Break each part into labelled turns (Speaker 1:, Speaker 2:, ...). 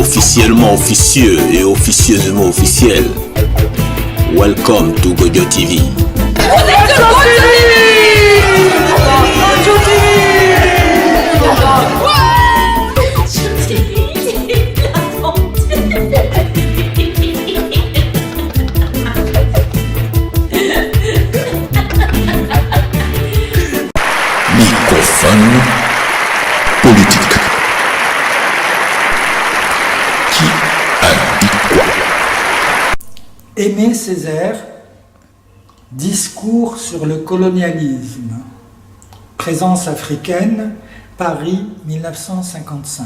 Speaker 1: Officiellement officieux et officieusement officiel. Welcome to Gojo TV. Microphone politique. Qui a dit quoi?
Speaker 2: Aimé Césaire, discours sur le colonialisme, présence africaine, Paris 1955.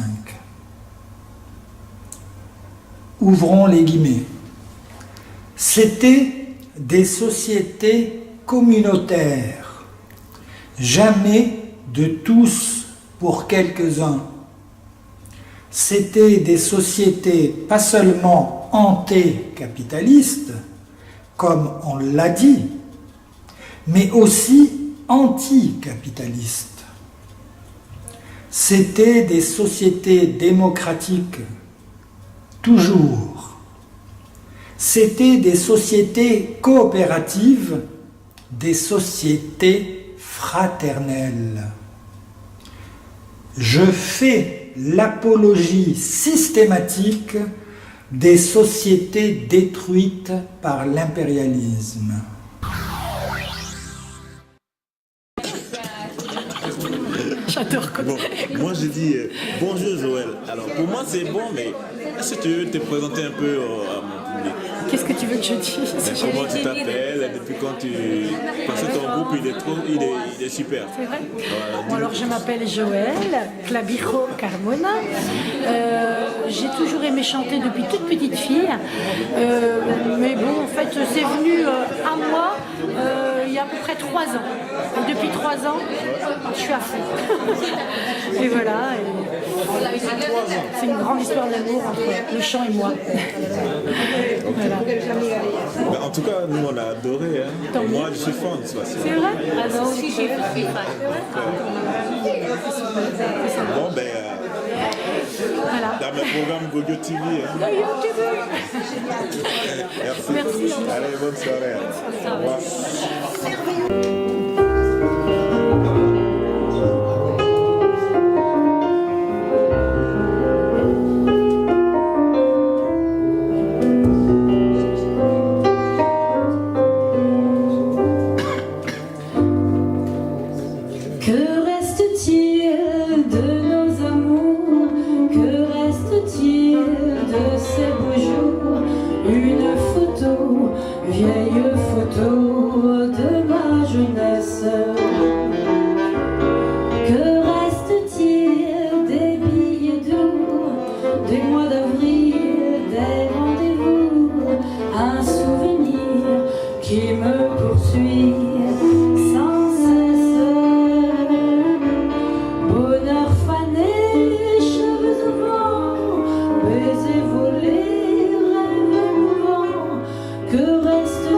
Speaker 2: Ouvrons les guillemets. C'était des sociétés communautaires, jamais de tous pour quelques-uns. C'était des sociétés pas seulement anté-capitalistes, comme on l'a dit, mais aussi anti-capitalistes. C'était des sociétés démocratiques, toujours. C'était des sociétés coopératives, des sociétés fraternelles. Je fais l'apologie systématique des sociétés détruites par l'impérialisme.
Speaker 3: J'adore quoi.
Speaker 4: Bon, moi j'ai dit bonjour Joël. Alors pour moi c'est bon, mais est-ce que tu veux te présenter un peu à mon public?
Speaker 3: Qu'est-ce que tu veux que je dise?
Speaker 4: Comment tu t'appelles? Depuis quand tu... Parce que ton groupe il est super.
Speaker 3: C'est vrai?
Speaker 4: Voilà,
Speaker 3: Bon, alors je m'appelle Joël Clavijo Carmona. J'ai toujours aimé chanter depuis toute petite fille. Mais bon, en fait, c'est venu à moi il y a à peu près 3 ans. Et depuis 3 ans, je suis à fond. Et voilà. C'est une grande histoire d'amour entre le chant et moi. Voilà.
Speaker 4: Ben, en tout cas, nous on a adoré. Hein. Et moi je suis fan de ce façon.
Speaker 3: C'est vrai? Ah non, aussi, j'ai fait.
Speaker 4: Bon ben...
Speaker 3: Voilà.
Speaker 4: dans le programme Gojo TV. Hein. Merci.
Speaker 3: Merci.
Speaker 4: Allez, bonne soirée. Au revoir.
Speaker 5: Que reste-t-il de nos amours? Que reste-t-il de ces beaux jours? Une photo, vieille photo de ma jeunesse. Que reste-t-il des billets doux, des mois d'avril, des rendez-vous? Un souvenir qui me poursuit sans cesse. Bonheur fané, cheveux au vent, baisers volés, rêves mouvants. Que reste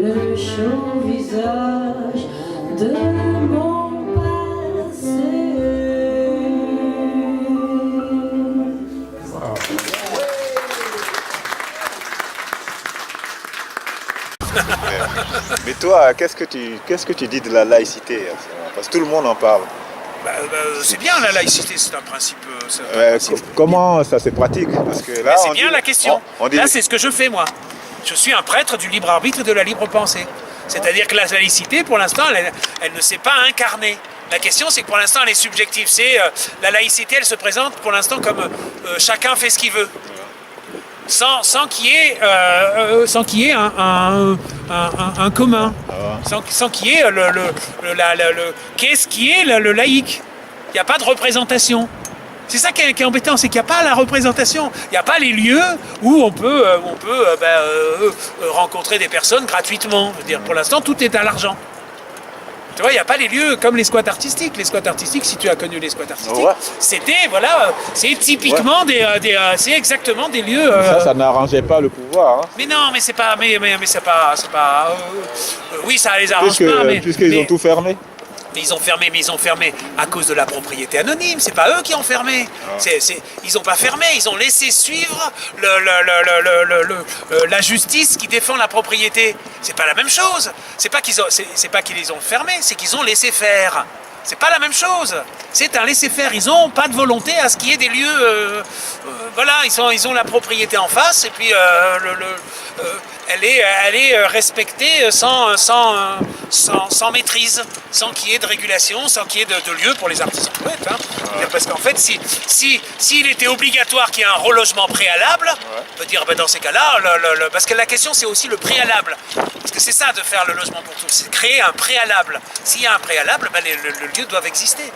Speaker 5: le chaud visage de mon passé.
Speaker 6: Mais toi, qu'est-ce que tu dis de la laïcité? Parce que tout le monde en parle.
Speaker 7: C'est bien la laïcité, c'est un principe.
Speaker 6: Comment ça se pratique? Parce que là,
Speaker 7: c'est bien la question.
Speaker 6: On dit...
Speaker 7: Là, c'est ce que je fais moi. Je suis un prêtre du libre arbitre et de la libre pensée. C'est-à-dire que la laïcité, pour l'instant, elle ne s'est pas incarnée. La question, c'est que pour l'instant, elle est subjective. La laïcité, elle se présente pour l'instant comme chacun fait ce qu'il veut. Sans qu'il y ait un commun, sans qu'il y ait qu'est-ce qui est le laïque. Il n'y a pas de représentation. C'est ça qui est embêtant, c'est qu'il n'y a pas la représentation. Il n'y a pas les lieux où on peut rencontrer des personnes gratuitement. Je veux dire, pour l'instant, tout est à l'argent. Tu vois, il n'y a pas les lieux comme les squats artistiques. Les squats artistiques, si tu as connu les squats artistiques, c'était, c'est typiquement c'est exactement des lieux...
Speaker 6: Ça n'arrangeait pas le pouvoir. Hein.
Speaker 7: Mais non, mais c'est pas... c'est pas... oui, ça les arrange pas, mais...
Speaker 6: Puisqu'ils ont tout fermé.
Speaker 7: Mais ils ont fermé à cause de la propriété anonyme. C'est pas eux qui ont fermé. Ils ont pas fermé. Ils ont laissé suivre la justice qui défend la propriété. C'est pas la même chose. C'est pas qu'ils les ont fermés, c'est qu'ils ont laissé faire. C'est pas la même chose. C'est un laisser-faire. Ils n'ont pas de volonté à ce qu'il y ait des lieux. Ils ont la propriété en face et puis elle est respectée sans maîtrise, sans qu'il y ait de régulation, sans qu'il y ait de lieu pour les artisans poètes. Hein. Parce qu'en fait, s'il était obligatoire qu'il y ait un relogement préalable, on peut dire dans ces cas-là, parce que la question c'est aussi le préalable. Parce que c'est ça de faire le logement pour tous, c'est créer un préalable. S'il y a un préalable, le lieu doit exister.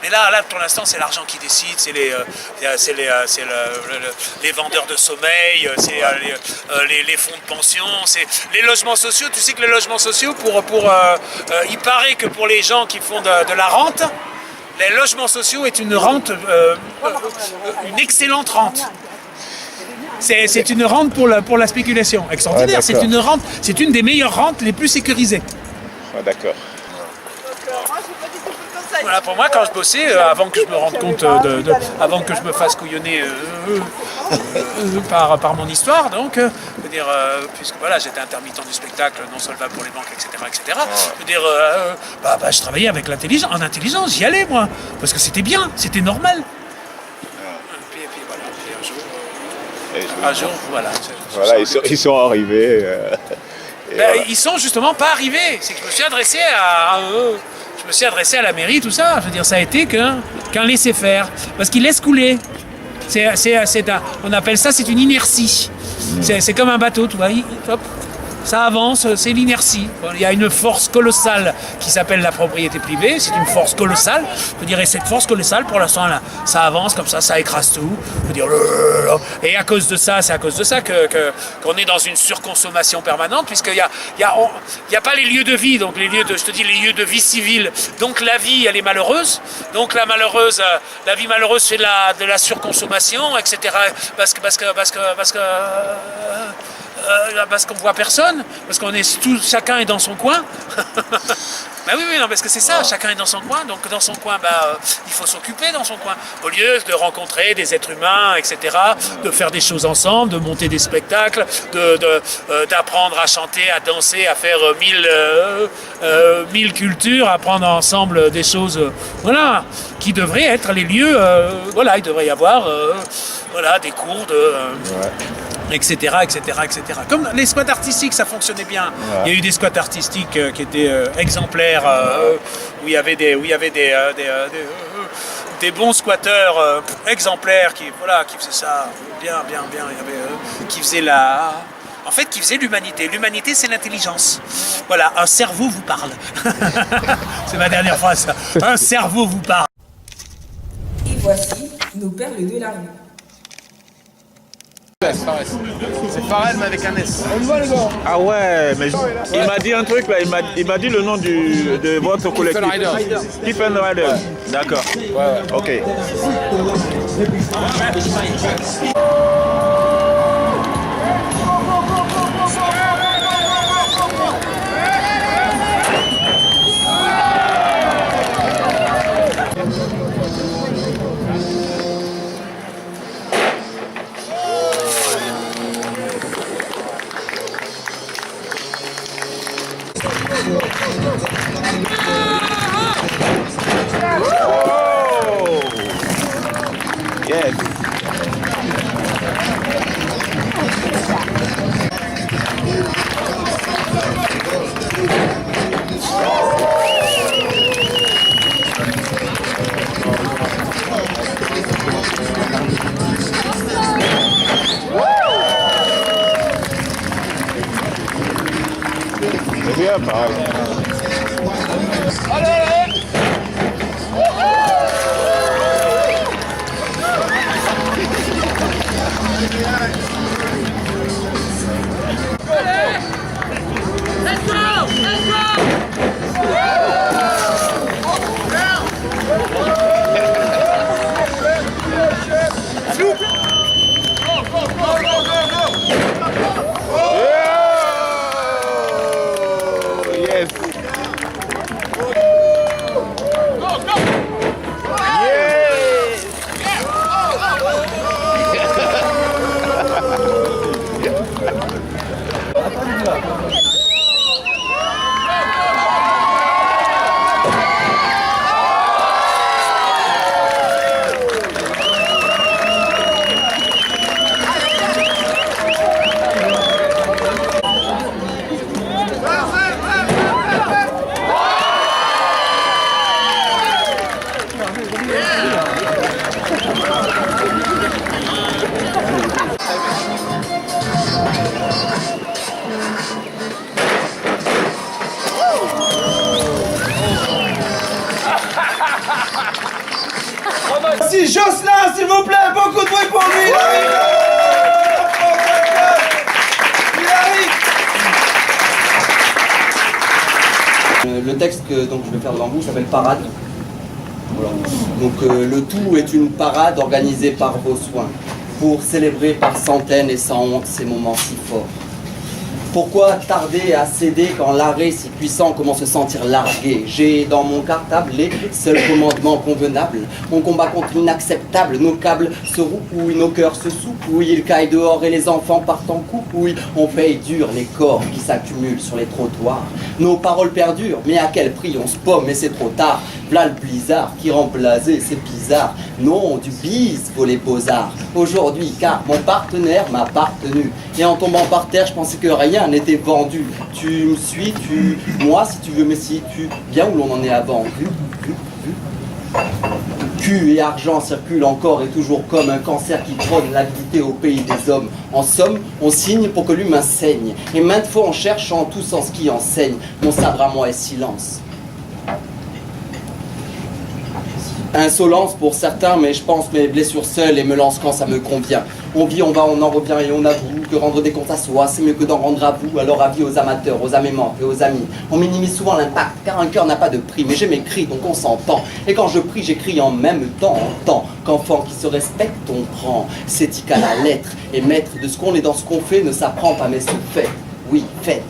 Speaker 7: Mais là, pour l'instant, c'est l'argent qui décide, c'est les vendeurs de sommeil, c'est les fonds de pension, c'est les logements sociaux. Tu sais que les logements sociaux, il paraît que pour les gens qui font de la rente, les logements sociaux est une rente, une excellente rente. C'est une rente pour la spéculation extraordinaire. C'est une rente, c'est une des meilleures rentes les plus sécurisées.
Speaker 6: D'accord.
Speaker 7: Voilà, pour moi, quand je bossais, avant que je me rende compte, avant que je me fasse couillonner par mon histoire, donc, puisque voilà, j'étais intermittent du spectacle, non solvable pour les banques, etc., je travaillais avec l'intelligence, en intelligence, j'y allais moi, parce que c'était bien, c'était normal. Puis un jour, voilà.
Speaker 6: Ils sont arrivés.
Speaker 7: Ils sont justement pas arrivés. C'est que je me suis adressé à la mairie, tout ça. Je veux dire, ça a été qu'un laisser-faire. Parce qu'ils laissent couler. On appelle ça, c'est une inertie. C'est comme un bateau, tu vois. Hop, ça avance, c'est l'inertie. Il y a une force colossale qui s'appelle la propriété privée. C'est une force colossale. Je veux dire, et cette force colossale, pour l'instant, là, ça avance comme ça écrase tout. Je veux dire, et c'est à cause de ça qu'on est dans une surconsommation permanente, puisqu'il y a pas les lieux de vie, donc les lieux de vie civile. Donc la vie, elle est malheureuse. Donc la vie malheureuse fait de la surconsommation, etc. Parce qu'on voit personne, parce chacun est dans son coin. Parce que c'est ça, chacun est dans son coin, donc dans son coin, il faut s'occuper dans son coin. Au lieu de rencontrer des êtres humains, etc., de faire des choses ensemble, de monter des spectacles, d'apprendre à chanter, à danser, à faire 1000 cultures, apprendre ensemble des choses, qui devraient être les lieux, il devrait y avoir, des cours etc. Comme les squats artistiques, ça fonctionnait bien. Ouais. Il y a eu des squats artistiques qui étaient exemplaires, où il y avait des bons squatteurs exemplaires qui faisaient ça bien. Il y avait qui faisaient qui faisait l'humanité. L'humanité, c'est l'intelligence. Voilà, un cerveau vous parle. C'est ma dernière phrase. Un cerveau vous parle.
Speaker 8: Et voici nos perles de la rue.
Speaker 9: C'est Pharrell mais avec un S.
Speaker 6: On voit les gars. Ah ouais, mais il m'a dit un truc là, il m'a dit le nom de votre collectif. Stephen Rider. Ouais. D'accord. Ouais. Ok. C'est bien, pareil.
Speaker 7: Let's go! Let's go!
Speaker 6: Yes.
Speaker 10: Si Jocelyn, s'il vous plaît, beaucoup de bruit pour lui. Il arrive.
Speaker 11: Le texte que donc, je vais faire devant vous s'appelle Parade. Voilà. Donc le tout est une parade organisée par vos soins pour célébrer par centaines et sans honte ces moments si forts. Pourquoi tarder à céder quand l'arrêt si puissant, comment se sentir largué? J'ai dans mon cartable les seuls commandements convenables. On combat contre l'inacceptable, nos câbles se roupouillent, nos cœurs se soupouillent, il caille dehors et les enfants partent en coupouille. On paye dur les corps qui s'accumulent sur les trottoirs. Nos paroles perdurent, mais à quel prix? On se pomme, mais c'est trop tard. V'là le blizzard qui rend blasé, c'est bizarre. Non, du bise vaut les beaux-arts. Aujourd'hui, car mon partenaire m'a partenu. Et en tombant par terre, je pensais que rien n'était vendu. Tu me suis, moi si tu veux, mais si tu viens où l'on en est avant. Cul et argent circulent encore et toujours comme un cancer qui prône l'avidité au pays des hommes. En somme, on signe pour que l'humain saigne. Et maintes fois on cherche en tout sens qui enseigne. Mon sabre à moi est silence. Insolence pour certains, mais je pense mes blessures seules et me lance quand ça me convient. On vit, on va, on en revient et on avoue que rendre des comptes à soi, c'est mieux que d'en rendre à vous. Alors avis aux amateurs, aux amémants et aux amis. On minimise souvent l'impact, car un cœur n'a pas de prix, mais j'ai mes cris, donc on s'entend. Et quand je prie, j'écris en même temps, en tant qu'enfant qui se respecte, on prend. S'éthique à la lettre, et maître de ce qu'on est dans ce qu'on fait ne s'apprend pas, mais se fait. Oui, faites.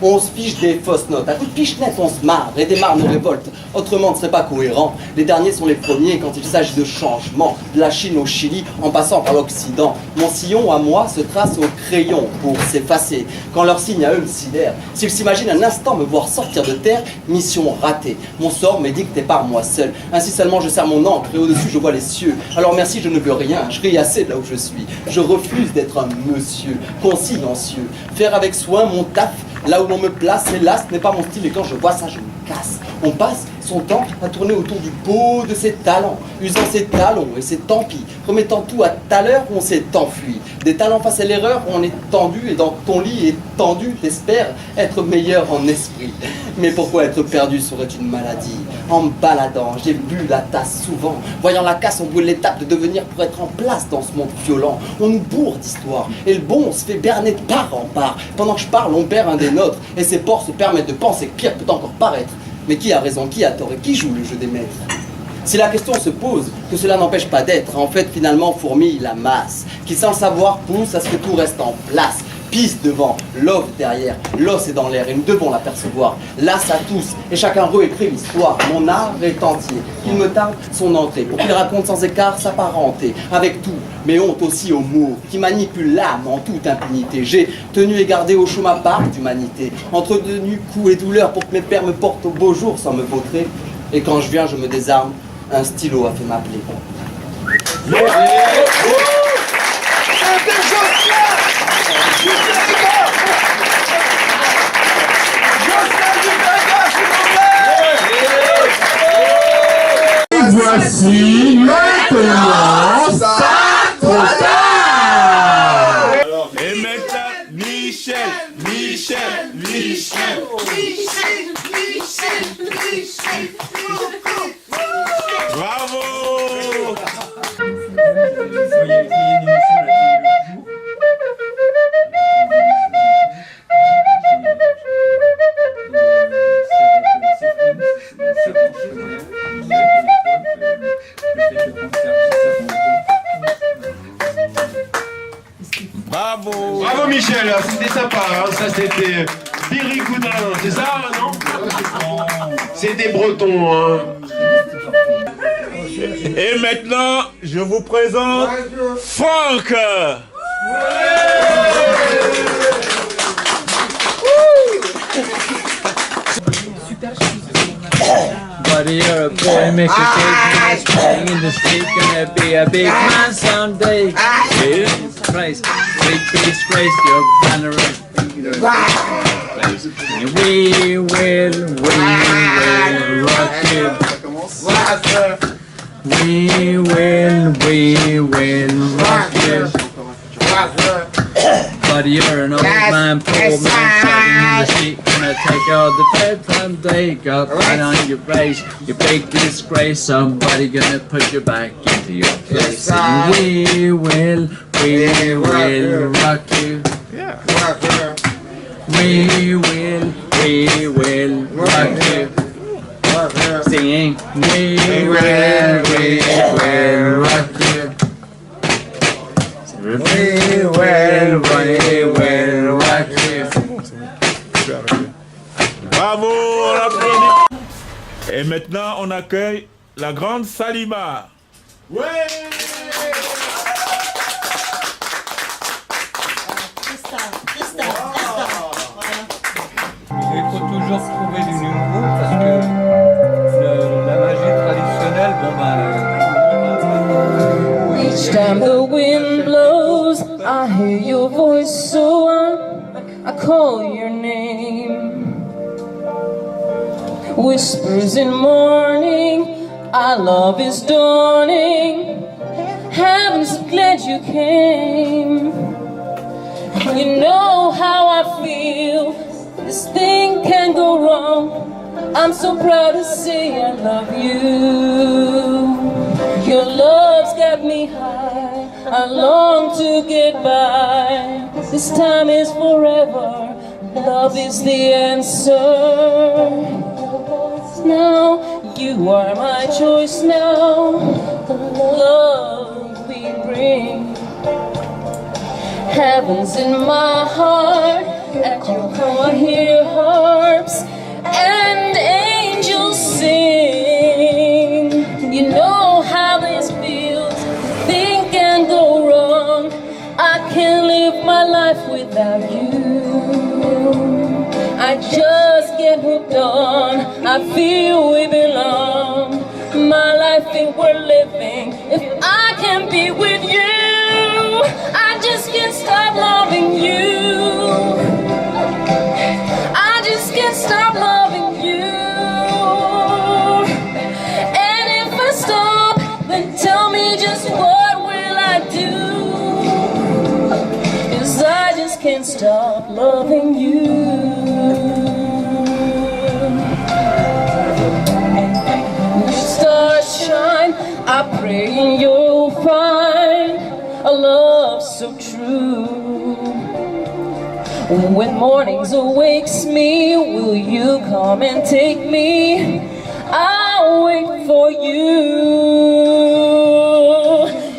Speaker 11: On se fiche des fausses notes, à coup de pichenette on se marre et démarre nos révoltes. Autrement, on ne serait pas cohérent. Les derniers sont les premiers quand il s'agit de changement. De la Chine au Chili, en passant par l'Occident. Mon sillon à moi se trace au crayon pour s'effacer. Quand leur signe à eux me sidère. S'ils s'imaginent un instant me voir sortir de terre, mission ratée. Mon sort m'est dicté par moi seul. Ainsi seulement je serre mon encre et au-dessus je vois les cieux. Alors merci, je ne veux rien, je ris assez de là où je suis. Je refuse d'être un monsieur, consciencieux. Faire avec soin mon taf. Là où l'on me place, hélas, ce n'est pas mon style et quand je vois ça, je me casse. On passe son temps à tourner autour du pot de ses talents, usant ses talons et c'est tant pis, remettant tout à tout à l'heure où on s'est enfui. Des talents face à l'erreur où on est tendu et dans ton lit étendu, t'espères être meilleur en esprit. Mais pourquoi être perdu serait une maladie? En me baladant, j'ai bu la tasse souvent, voyant la casse, on brûle l'étape de devenir pour être en place dans ce monde violent. On nous bourre d'histoire et le bon se fait berner de part en part. Pendant que je parle, on perd un des nôtres et ses ports se permettent de penser que pire peut encore paraître. Mais qui a raison, qui a tort et qui joue le jeu des maîtres? Si la question se pose, que cela n'empêche pas d'être, en fait finalement fourmille la masse, qui sans le savoir pousse à ce que tout reste en place. Pisse devant, l'offre derrière, l'os est dans l'air et nous devons l'apercevoir. Lasse à tous et chacun réécrit l'histoire. Mon art est entier, qu'il me tarde son entrée, pour qu'il raconte sans écart sa parenté, avec tout, mais honte aussi aux mots, qui manipulent l'âme en toute impunité. J'ai tenu et gardé au chaud ma part d'humanité, entretenu coups et douleurs pour que mes pères me portent au beau jour sans me vautrer. Et quand je viens, je me désarme, un stylo a fait m'appeler.
Speaker 12: Voici maintenant ça trop tard.
Speaker 6: Et maintenant, Michel.
Speaker 4: Michel, Michel, Michel, Michel, Michel. Bravo.
Speaker 6: Bravo.
Speaker 10: Bravo Michel, c'était sympa, hein. Ça c'était Birigoudin, c'est ça, non? C'est des Bretons, hein.
Speaker 6: Et maintenant, je vous présente Franck.
Speaker 13: Buddy, you're a boy, make a cake, nice playing in the street, gonna be a big man someday. Christ, big disgrace, you're gonna we will rock you. We will rock you. Buddy, you're an old man, poor man, sitting in the street, gonna take all the bedtime day. Got right on your face, you big disgrace. Somebody gonna put you back into your place. And we will rock you. We will rock you. Singing, we will rock you. We will rock you.
Speaker 6: Bravo, on applaudit. Et maintenant, on accueille la grande Salima.
Speaker 10: Ouais.
Speaker 13: Il faut toujours trouver du nouveau parce que la magie traditionnelle,
Speaker 5: Each time the wind blows, I hear your voice, so I call your name. Whispers in morning, our love is dawning. Heaven's glad you came. You know how I feel. This thing can't go wrong. I'm so proud to say I love you. Your love's got me high. I long to get by. This time is forever. Love is the answer. Now you are my choice now. The love we bring. Heaven's in my heart. At your call I hear harps and angels sing. You know how this feels. Nothing can go wrong. I can't live my life without you. I just get hooked on. I feel we belong. My life ain't worth living if I can't be with you. I just can't stop loving you. I just can't stop loving you. And if I stop, then tell me just what will I do? 'Cause I just can't stop loving you. Stars shine, I pray you'll find a love so true. When mornings awakes me, will you come and take me? I'll wait for you.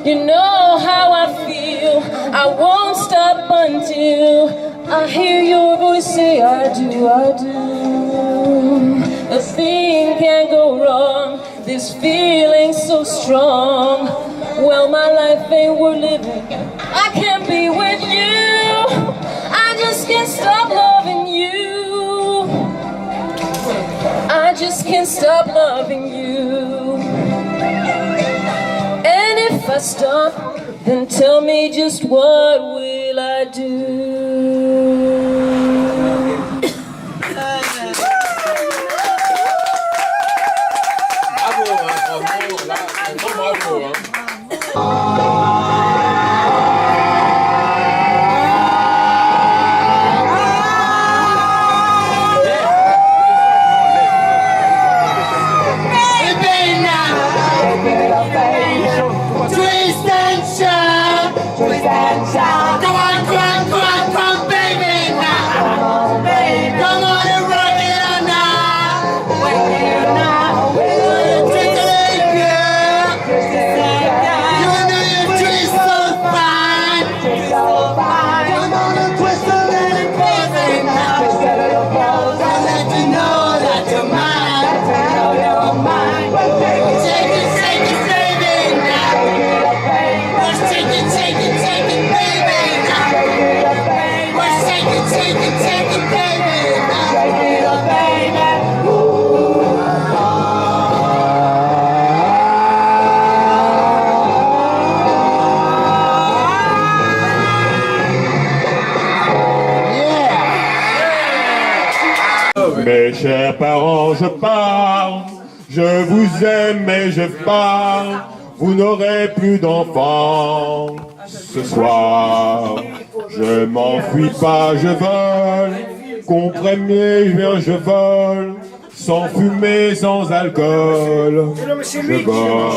Speaker 5: You know how I feel. I won't stop until I hear your voice say I do, I do. A thing can't go wrong. This feeling's so strong. Well, my life ain't worth living. I can't be with you. I just can't stop loving you. I just can't stop loving you. And if I stop, then tell me just what will I do?
Speaker 10: Mes chers parents, je pars, je vous aime et je pars, vous n'aurez plus d'enfants ce soir. Je m'enfuis pas, je vole, comprenez, je viens, je vole, sans fumée, sans alcool, je vole.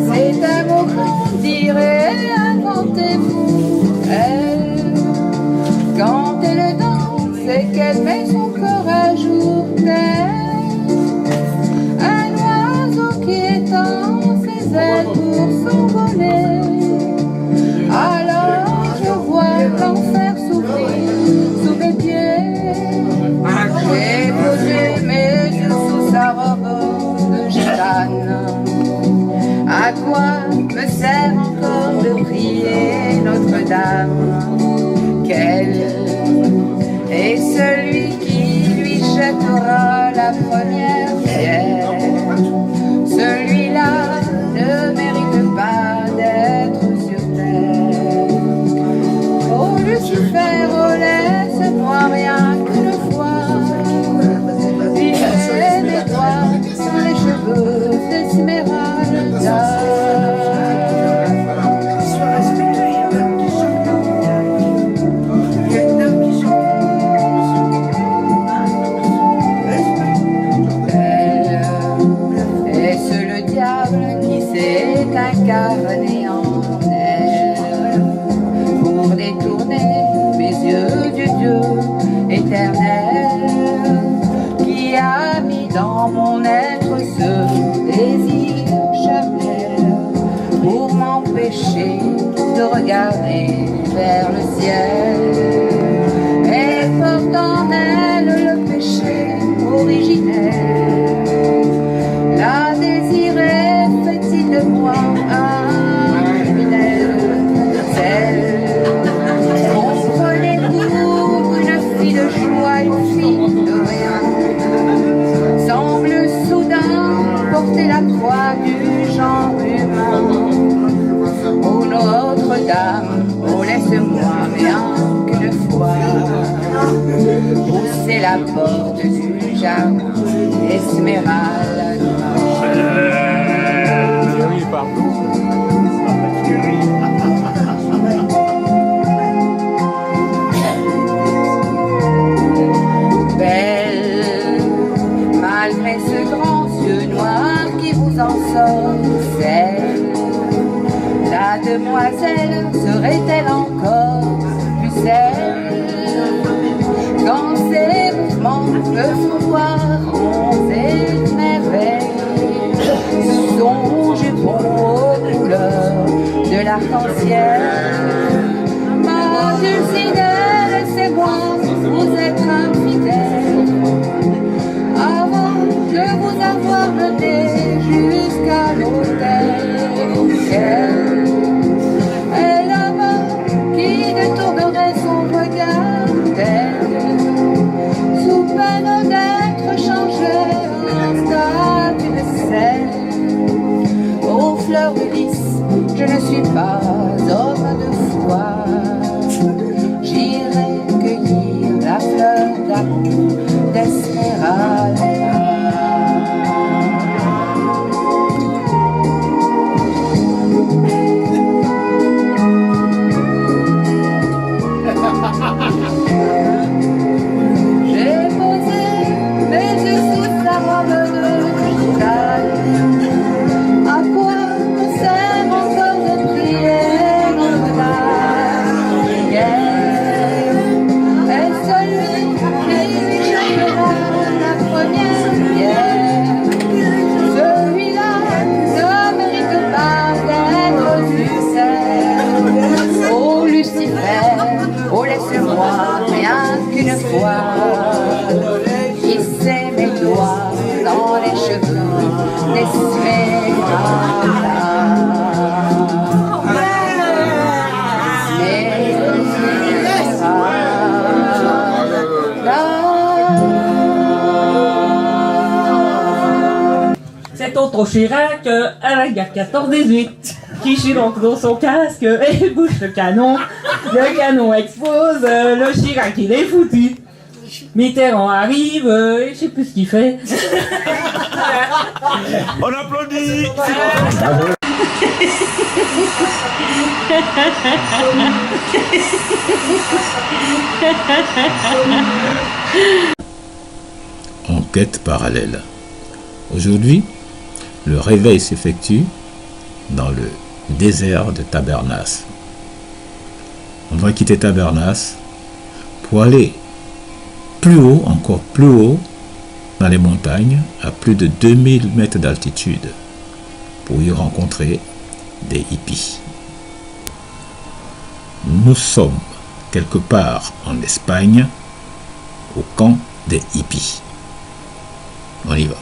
Speaker 14: C'est un mot qu'on dirait, inventez-vous. Elle, quand elle danse, c'est qu'elle met son corps à jour. Un oiseau qui étend ses ailes pour s'envoler. Alors je vois l'enfer s'ouvrir sous mes pieds. J'ai posé mes yeux sous sa robe de gitane. À quoi me sert encore de prier Notre-Dame? Quel est celui qui lui jettera la première pierre? Celui-là ne mérite pas d'être sur terre. Oh Lucifer, oh laisse-moi rien qu'une fois virer mes doigts sur les cheveux d'Esmeralda. Est-ce le diable qui s'est incarné en elle pour détourner mes yeux du Dieu éternel qui a mis dans mon être ce désir charnel pour m'empêcher de regarder vers le ciel et porte en elle le péché originel. La désirer fait-il de moi un criminel? Comprenez-vous, une fille de joie, une fille de rien semble soudain porter la croix du genre humain. Oh Notre-Dame, oh laisse-moi bien qu'une fois pousser la porte du jardin Esmeralda. Belle, malgré ce grand yeux noir qui vous ensorcelle, la demoiselle serait-elle encore plus belle quand ses mouvements me font voir bronzer merveille? Son jupon aux couleurs de l'arc-en-ciel. Ma dulcinelle, laissez-moi vous être infidèle avant de vous avoir mené jusqu'à l'autel. Quelle est la main qui détournerait son regard d'elle sous peine d'être changée en statue de sel? Aux fleurs de lys, je ne suis pas homme de foi. J'irai cueillir la fleur d'amour d'Esmeralda. J'ai posé mes yeux sous sa robe de gitane. À quoi me sert encore de prier Notre-Dame? Est celui qui lui jettera la première pierre? Celui-là ne mérite pas d'être Lucifer. Oh Lucifer, oh laisse-moi rien qu'une fois glisser mes doigts dans les cheveux d'Esmeralda.
Speaker 15: C'est Tonton Chirac à la gare 14-18. Kishi rentre dans son casque et bouge le canon. Le canon explose, le Chirac il est foutu. Mitterrand arrive, je sais plus ce qu'il fait.
Speaker 6: On applaudit.
Speaker 1: Enquête parallèle. Aujourd'hui, le réveil s'effectue dans le désert de Tabernas. On va quitter Tabernas pour aller plus haut, encore plus haut, dans les montagnes, à plus de 2000 mètres d'altitude, pour y rencontrer des hippies. Nous sommes quelque part en Espagne, au camp des hippies. On y va.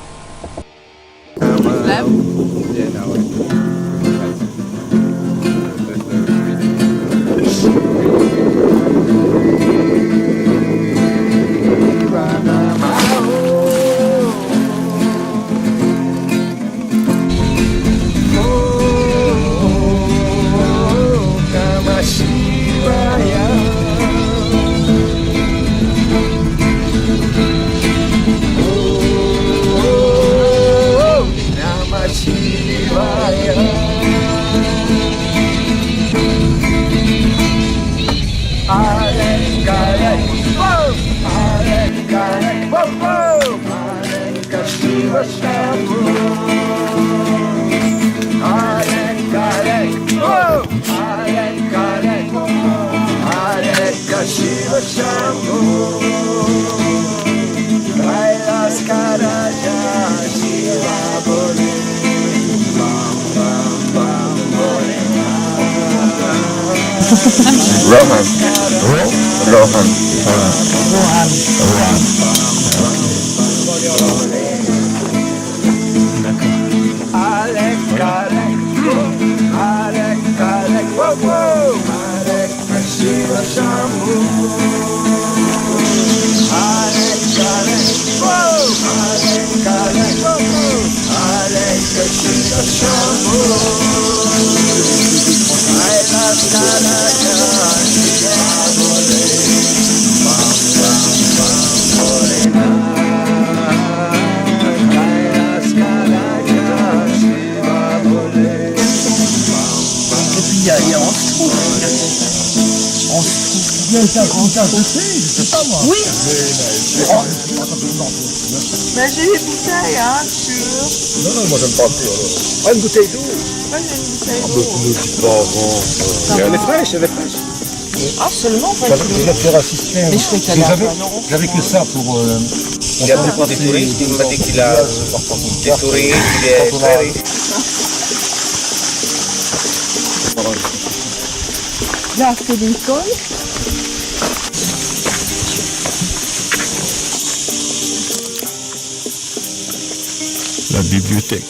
Speaker 14: Oui. Mais j'ai des bouteilles, hein, sûr.
Speaker 10: Non, moi j'aime pas le thé. Ah, une bouteille d'eau.
Speaker 14: Moi j'ai une bouteille
Speaker 10: Ne
Speaker 14: d'eau.
Speaker 10: dis pas avant. Elle est fraîche, elle est fraîche.
Speaker 14: Ah, seulement pas
Speaker 10: Je vais faire assister.
Speaker 14: Mais je crois qu'elle a un euro.
Speaker 10: J'avais que ça pour.
Speaker 16: Il y a beaucoup de touristes qui m'ont dit qu'il a des touristes, il est très riche.
Speaker 14: Là, c'est des cols.
Speaker 1: La bibliothèque.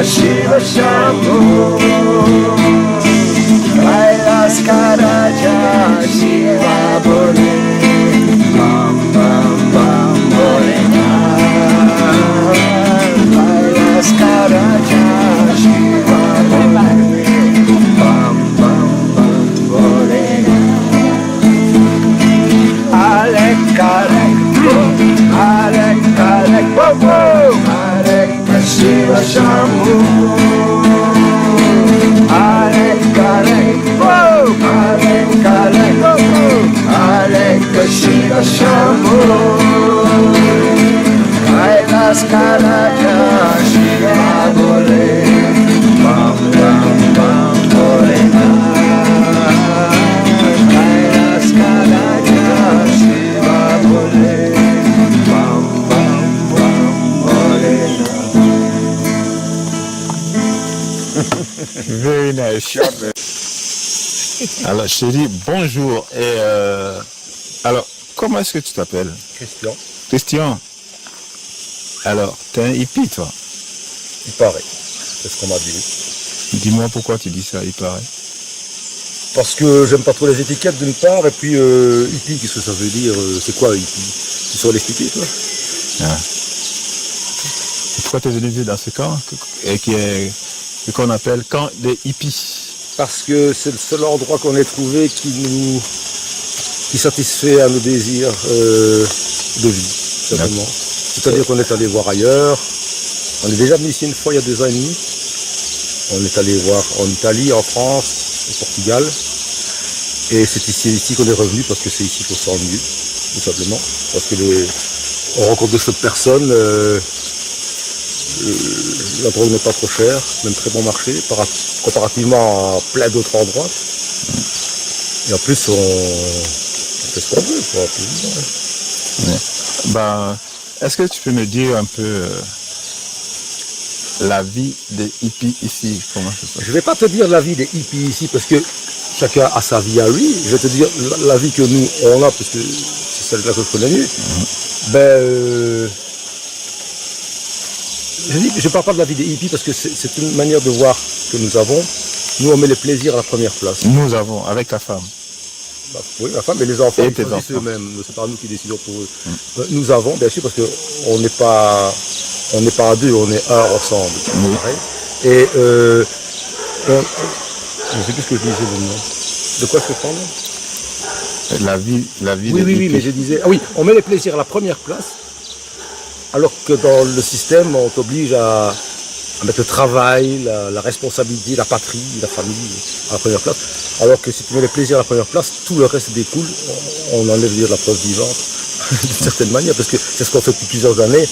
Speaker 12: Shiva Shambhu, Kailas Karaja Shiva Bole, Bam Bam Bam Bole, Kailas Karaja Shiva Bole, Bam Bam Bam Bole. Hare Shiva Shambhu, Hare Hare Shiva Shambhu, Kailas Karaja Shiva Bole, Bam Bam Bam Bole Na, Kailas Karaja Shiva Bole, Bam Bam Bam Bole Na.
Speaker 17: Very nice. Alors, chérie, bonjour. Et alors, comment est-ce que tu t'appelles?
Speaker 18: Christian.
Speaker 17: Christian. Alors, t'es un hippie, toi?
Speaker 18: Il paraît. C'est ce qu'on m'a dit.
Speaker 17: Dis-moi pourquoi tu dis ça, il paraît.
Speaker 18: Parce que j'aime pas trop les étiquettes d'une part, et puis hippie, qu'est-ce que ça veut dire? C'est quoi hippie? Tu saurais l'expliquer, toi?
Speaker 17: Ah. Et pourquoi tu es venu dans ce camp et qu'on appelle camp des hippies?
Speaker 18: Parce que c'est le seul endroit qu'on ait trouvé qui satisfait à nos désirs de vie, simplement. C'est-à-dire qu'on est allé voir ailleurs. On est déjà venu ici une fois il y a 2 ans et demi. On est allé voir en Italie, en France, au Portugal. Et c'est ici qu'on est revenu parce que c'est ici qu'on se sent mieux, tout simplement. Parce que on rencontre de chouettes personnes. La drogue n'est pas trop chère, même très bon marché, comparativement à plein d'autres endroits. Et en plus, on fait ce qu'on veut, quoi.
Speaker 17: Ouais. Ben, est-ce que tu peux me dire un peu la vie des hippies ici? Comment ça se passe?
Speaker 18: Je ne vais pas te dire la vie des hippies ici, parce que chacun a sa vie à lui. Je vais te dire la vie que nous, on a, parce que c'est celle-là que je connais mieux. Je ne parle pas de la vie des hippies parce que c'est une manière de voir que nous avons. Nous, on met les plaisirs à la première place.
Speaker 17: Nous avons, avec ta femme.
Speaker 18: Oui, la femme et les enfants,
Speaker 17: et
Speaker 18: ils choisissent eux-mêmes. C'est pas nous qui décidons pour eux. Nous avons, bien sûr, parce qu'on n'est pas à 2, on est un ensemble. Et je sais plus ce que je disais maintenant. De quoi je parle?
Speaker 17: La vie
Speaker 18: Oui, mais je disais. Ah oui, on met les plaisirs à la première place. Alors que dans le système, on t'oblige à mettre le travail, la responsabilité, la patrie, la famille à la première place. Alors que si tu mets le plaisir à la première place, tout le reste découle. On enlève dire la preuve vivante, d'une certaine manière, parce que c'est ce qu'on fait depuis plusieurs années.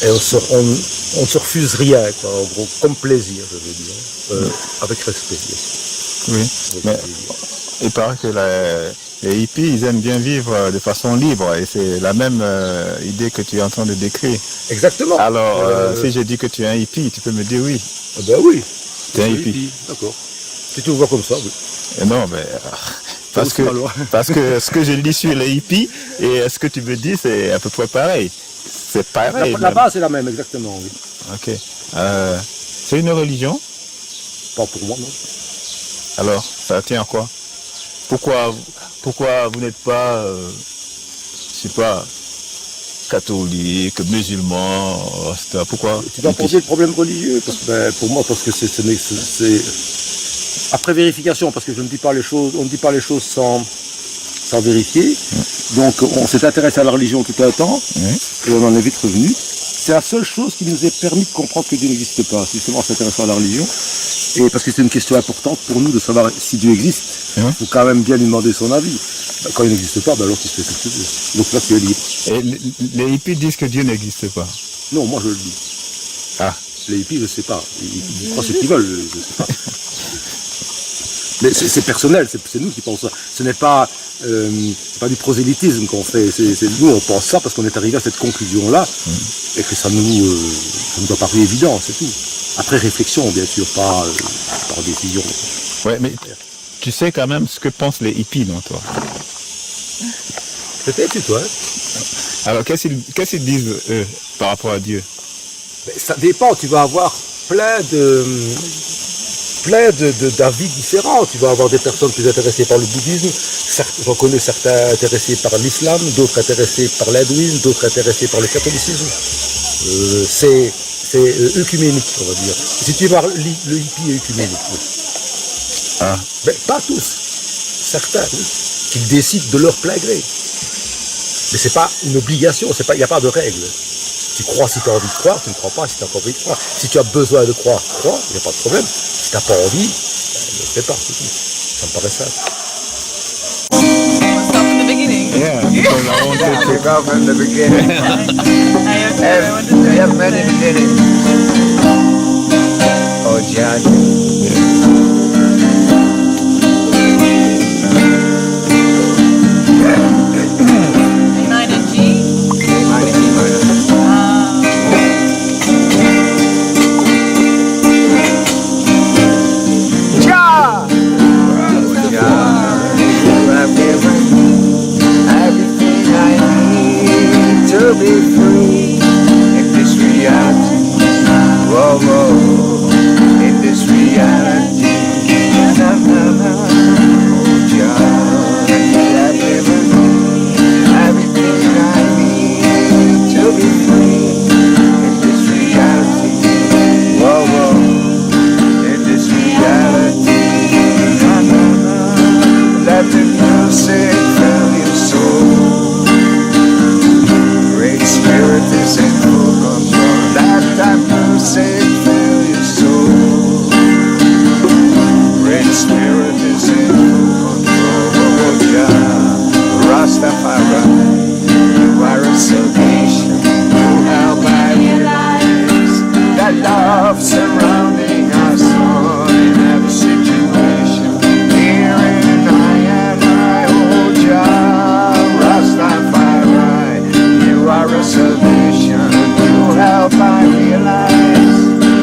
Speaker 18: Et on ne se refuse rien, quoi, en gros, comme plaisir, je veux dire, avec respect.
Speaker 17: Oui, mais il paraît que les hippies, ils aiment bien vivre de façon libre, et c'est la même idée que tu es en train de décrire.
Speaker 18: Exactement.
Speaker 17: Alors, si je dis que tu es un hippie, tu peux me dire oui.
Speaker 18: Ben oui.
Speaker 17: Tu es un hippie.
Speaker 18: D'accord. Si tu le vois comme ça, oui.
Speaker 17: Et non, mais parce que ce que je lis sur les hippies et ce que tu me dis, c'est à peu près pareil. C'est pareil.
Speaker 18: La base est la même, exactement, oui.
Speaker 17: Ok. C'est une religion?
Speaker 18: Pas pour moi, non.
Speaker 17: Alors, ça tient à quoi? Pourquoi vous n'êtes pas, je sais pas, catholique, musulman, etc. Pourquoi?
Speaker 18: Tu dois poser le problème religieux, parce que, pour moi, parce que c'est après vérification, parce que je ne dis pas les choses, on ne dit pas les choses sans vérifier. Donc on s'est intéressé à la religion tout un temps, et on en est vite revenu. C'est la seule chose qui nous est permis de comprendre que Dieu n'existe pas, c'est justement en s'intéressant à la religion. Et parce que c'est une question importante pour nous de savoir si Dieu existe. Il faut quand même bien lui demander son avis. Quand il n'existe pas, alors tu fais ce que tu veux. Donc là tu es libre.
Speaker 17: Et les hippies disent que Dieu n'existe pas?
Speaker 18: Non, moi je le dis.
Speaker 17: Ah.
Speaker 18: Les hippies, je ne sais pas. Ils croient ce qu'ils veulent, je ne sais pas. Mais c'est personnel, c'est nous qui pensons ça. Ce n'est pas, du prosélytisme qu'on fait. Nous, on pense ça parce qu'on est arrivé à cette conclusion-là et que ça nous a paru évident, c'est tout. Après réflexion, bien sûr, pas par décision.
Speaker 17: Ouais, mais tu sais quand même ce que pensent les hippies, non, toi?
Speaker 18: Peut-être, toi.
Speaker 17: Alors, qu'est-ce qu'ils disent, eux, par rapport à Dieu?
Speaker 18: Ça dépend, tu vas avoir plein d'avis différents. Tu vas avoir des personnes plus intéressées par le bouddhisme, j'en connais certains intéressés par l'islam, d'autres intéressés par l'hindouisme, d'autres intéressés par le catholicisme. C'est œcuménique, on va dire. Si tu vois, le hippie est œcuménique.
Speaker 17: Ah.
Speaker 18: Mais pas tous, certains, qui décident de leur plein gré. Mais c'est pas une obligation, il n'y a pas de règle. Tu crois si tu as envie de croire, tu ne crois pas si tu n'as pas envie de croire. Si tu as besoin de croire, crois, il n'y a pas de problème. Si tu n'as pas envie, ne le fais pas, c'est tout. Ça me paraît simple.
Speaker 12: Yeah, because I want to kick off in the beginning. Have many beginnings. Oh, John.
Speaker 19: Minor G.
Speaker 12: Minor G minor. Jah! Jah, you have given everything I need to be free in this reality. Whoa, whoa, in this reality. Na, na, na. Oh, Jah, you have given everything I need to be free in this reality. Whoa, whoa, in this reality. Na, na, na. Let the music fill your soul. Great Spirit is in full control. Let that music fill your soul. Great Spirit is in full control. Oh, yeah. Rastafari, you are a salvation. You help I realize that love surrounding us all in every situation. Here in I and I, oh Jah, Rastafari, you are a salvation. You help I realize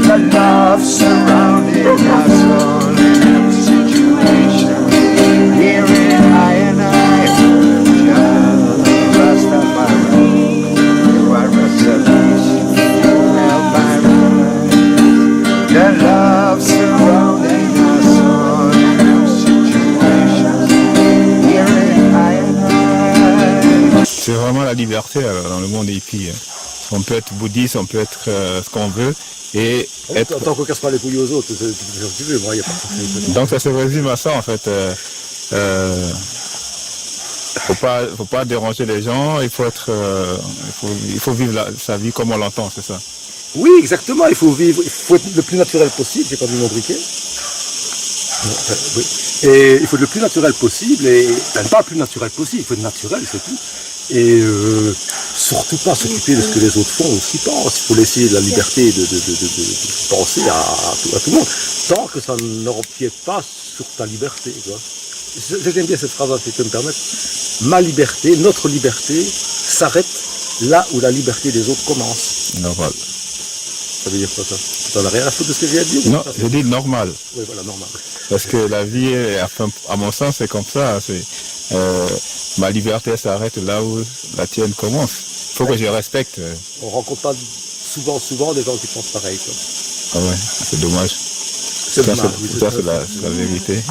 Speaker 12: the love surrounding us all in every situation. Here in I and I, oh Jah, Rastafari, you are a salvation. You help I realize the love surrounding us all in every situation. Here in I and I.
Speaker 17: C'est vraiment la liberté dans le monde hippie. On peut être bouddhiste, on peut être ce qu'on veut et être...
Speaker 18: Tant qu'on casse pas les couilles aux autres, tu peux faire ce que tu veux, moi, il n'y a pas de souci.
Speaker 17: Donc ça se résume à ça en fait. Faut pas déranger les gens, il faut être, il faut vivre sa vie comme on l'entend, c'est ça.
Speaker 18: Oui, exactement, il faut être le plus naturel possible, j'ai pas vu mon briquet. Oui. Et il faut être le plus naturel possible, et pas le plus naturel possible, il faut être naturel, c'est tout. Et surtout pas s'occuper de ce que les autres font ou ce qu'ils pensent. Il faut laisser la liberté de penser à tout le monde, tant que ça n'empiète pas sur ta liberté. J'aime bien cette phrase, si tu peux me permettre. Ma liberté, notre liberté, s'arrête là où la liberté des autres commence.
Speaker 17: Normal.
Speaker 18: Ça veut dire quoi ça? Tu n'en as rien à foutre de ce que j'ai à dire?
Speaker 17: Non, je dis normal.
Speaker 18: Oui, voilà, normal.
Speaker 17: Parce que la vie, à mon sens, c'est comme ça. Ma liberté s'arrête là où la tienne commence. Il faut que je respecte.
Speaker 18: On rencontre pas souvent des gens qui pensent pareil. Quoi.
Speaker 17: Ah ouais, c'est dommage.
Speaker 18: C'est dommage.
Speaker 17: Ça, c'est la vérité.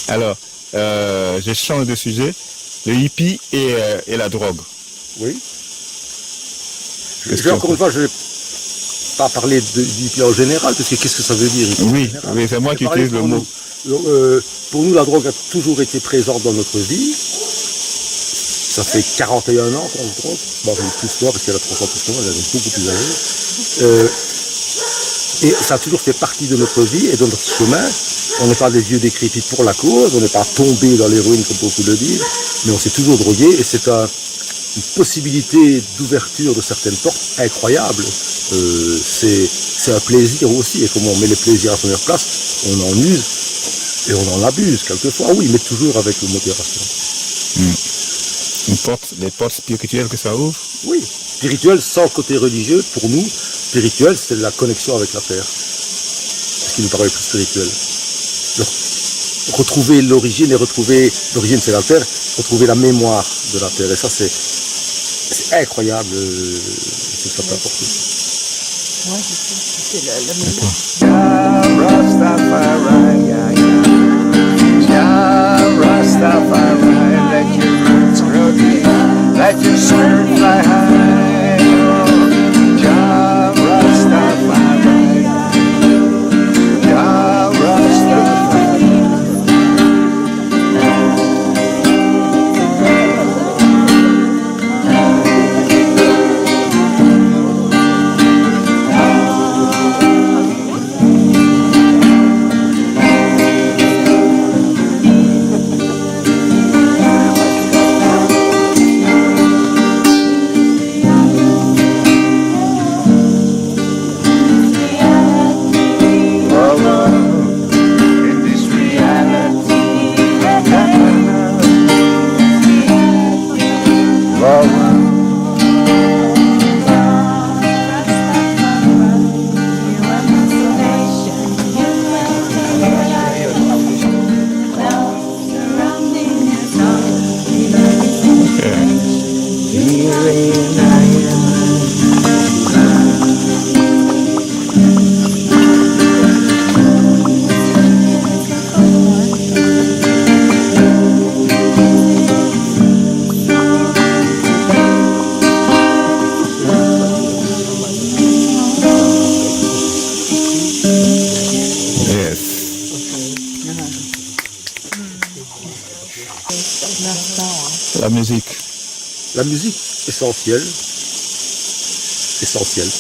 Speaker 17: Alors, je change de sujet. Le hippie et la drogue.
Speaker 18: Oui. Encore une fois, je ne vais pas parler du hippie en général, parce que qu'est-ce que ça veut dire?
Speaker 17: Oui, c'est moi qui utilise le mot.
Speaker 18: Pour nous, la drogue a toujours été présente dans notre vie. Ça fait 41 ans qu'on se drogue. Bon, plus moi, parce qu'elle a 3 ans plus moi, elle est beaucoup plus âgée. Et ça a toujours fait partie de notre vie et de notre chemin. On n'est pas des vieux décrépits pour la cause, on n'est pas tombé dans l'héroïne comme beaucoup le disent, mais on s'est toujours drogué et c'est une possibilité d'ouverture de certaines portes incroyable. C'est un plaisir aussi, et comme on met les plaisirs à la première place, on en use et on en abuse quelquefois, oui, mais toujours avec modération.
Speaker 17: Les portes spirituelles que ça ouvre?
Speaker 18: Oui, spirituel sans côté religieux, pour nous, spirituel c'est la connexion avec la terre. C'est ce qui nous paraît le plus spirituel. Retrouver l'origine et retrouver, l'origine c'est la terre, retrouver la mémoire de la terre. Et ça c'est incroyable, c'est ça peut apporter.
Speaker 19: Ouais, c'est la mémoire.
Speaker 12: Rastafari, let your roots grow deep, let your spirit fly high. Jah Rastafari, Jah Rastafari.
Speaker 17: La musique.
Speaker 18: La musique, essentielle. Essentielle.